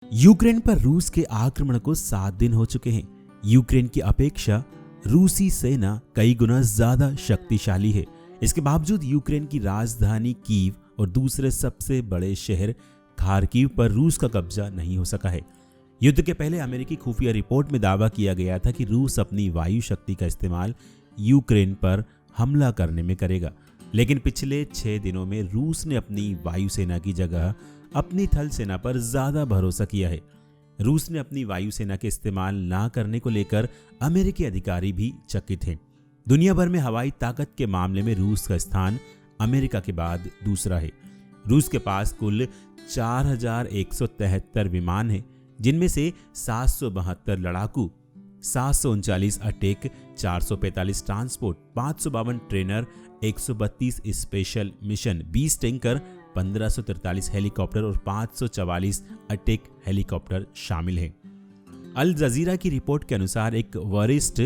Ukraine पर रूस के आक्रमण को 7 दिन हो चुके हैं। यूक्रेन की अपेक्षा रूसी सेना कई गुना ज्यादा शक्तिशाली है। इसके बावजूद यूक्रेन की राजधानी कीव और दूसरे सबसे बड़े शहर खार्किव पर रूस का कब्जा नहीं हो सका है। युद्ध के पहले अमेरिकी खुफिया रिपोर्ट में दावा किया गया था कि रूस अपनी वायु शक्ति का इस्तेमाल यूक्रेन पर हमला करने में करेगा, लेकिन पिछले 6 दिनों में रूस ने अपनी वायुसेना की जगह अपनी थल सेना पर ज्यादा भरोसा किया है। रूस ने अपनी वायुसेना के इस्तेमाल ना करने को लेकर अमेरिकी अधिकारी भी चकित हैं। दुनिया भर में हवाई ताकत के मामले में रूस का स्थान अमेरिका के बाद दूसरा है। रूस के पास कुल 4173 विमान हैं, जिनमें से 772 लड़ाकू, 739 attack, 445 transport, 552 trainer, 132 special mission, 20 tanker, 1543 helicopter और 544 अटैक हेलीकॉप्टर शामिल हैं। अल जजीरा की रिपोर्ट के अनुसार एक वरिष्ठ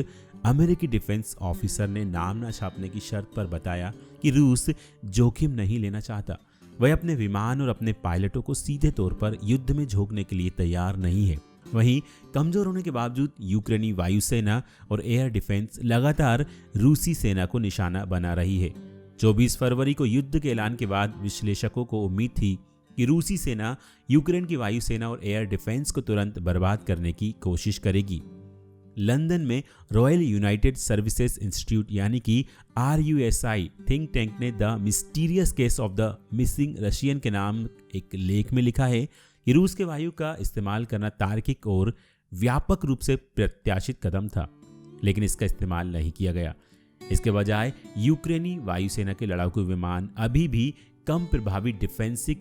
अमेरिकी डिफेंस ऑफिसर ने नाम न छापने की शर्त पर बताया कि रूस जोखिम नहीं लेना चाहता। वह अपने विमान और अपने पायलटों को सीधे तौर पर युद्ध में झोंकने के लिए तैयार नहीं है। वहीं कमजोर होने के बावजूद यूक्रेनी वायुसेना और एयर डिफेंस लगातार रूसी सेना को निशाना बना रही है। 24 फरवरी को युद्ध के ऐलान के बाद विश्लेषकों को उम्मीद थी कि रूसी सेना यूक्रेन की वायुसेना और एयर डिफेंस को तुरंत बर्बाद करने की कोशिश करेगी। लंदन में रॉयल यूनाइटेड सर्विसेज इंस्टीट्यूट यानी कि RUSI थिंक टैंक ने the mysterious case of the missing Russian के नाम एक लेख में लिखा है कि रूस के वायु का इस्तेमाल करना तार्किक और व्यापक रूप से प्रत्याशित कदम था, लेकिन इसका इस्तेमाल नहीं किया गया। इसके बजाय यूक्रेनी वायुसेना के लड़ाकू विमान अभी भी कम प्रभावी डिफेंसिव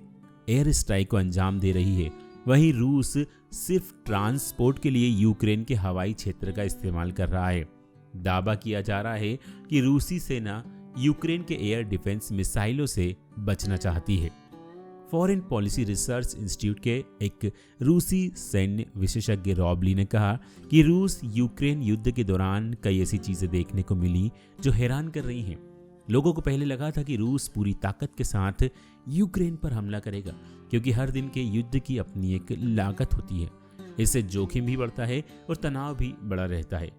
एयर स्ट्राइक को अंजाम दे रही है। वहीं रूस सिर्फ ट्रांसपोर्ट के लिए यूक्रेन के हवाई क्षेत्र का इस्तेमाल कर रहा है। दावा किया जा रहा है कि रूसी सेना यूक्रेन के एयर डिफेंस मिसाइलों से बचना चाहती है। फॉरेन पॉलिसी रिसर्च इंस्टीट्यूट के एक रूसी सैन्य विशेषज्ञ रॉबली ने कहा कि रूस यूक्रेन युद्ध के दौरान कई ऐसी चीजें देखने को मिली जो हैरान कर रही हैं। लोगों को पहले लगा था कि रूस पूरी ताकत के साथ यूक्रेन पर हमला करेगा, क्योंकि हर दिन के युद्ध की अपनी एक लागत होती है। इससे जोखिम भी बढ़ता है और तनाव भी बढ़ा रहता है।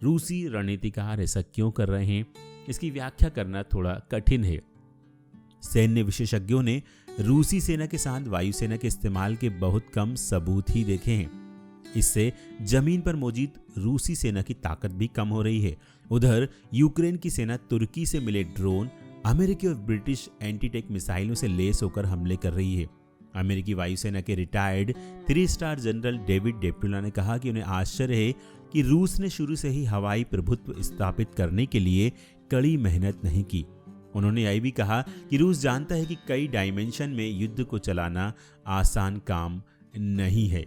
रूसी रणनीतिकार ऐसा क्यों कर रहे हैं, इसकी व्याख्या करना थोड़ा कठिन है। सैन्य विशेषज्ञों ने रूसी सेना के साथ वायुसेना के इस्तेमाल के बहुत कम सबूत ही देखे हैं। इससे जमीन पर मौजूद रूसी सेना की ताकत भी कम हो रही है। उधर यूक्रेन की सेना तुर्की से मिले ड्रोन, अमेरिकी और ब्रिटिश एंटी टैंक मिसाइलों से लैस होकर हमले कर रही है। अमेरिकी वायुसेना के रिटायर्ड 3 स्टार जनरल डेविड डेप्टुला ने कहा कि उन्हें आश्चर्य है कि रूस ने शुरू से ही हवाई प्रभुत्व स्थापित करने के लिए कड़ी मेहनत नहीं की। उन्होंने यह भी कहा कि रूस जानता है कि कई डायमेंशन में युद्ध को चलाना आसान काम नहीं है।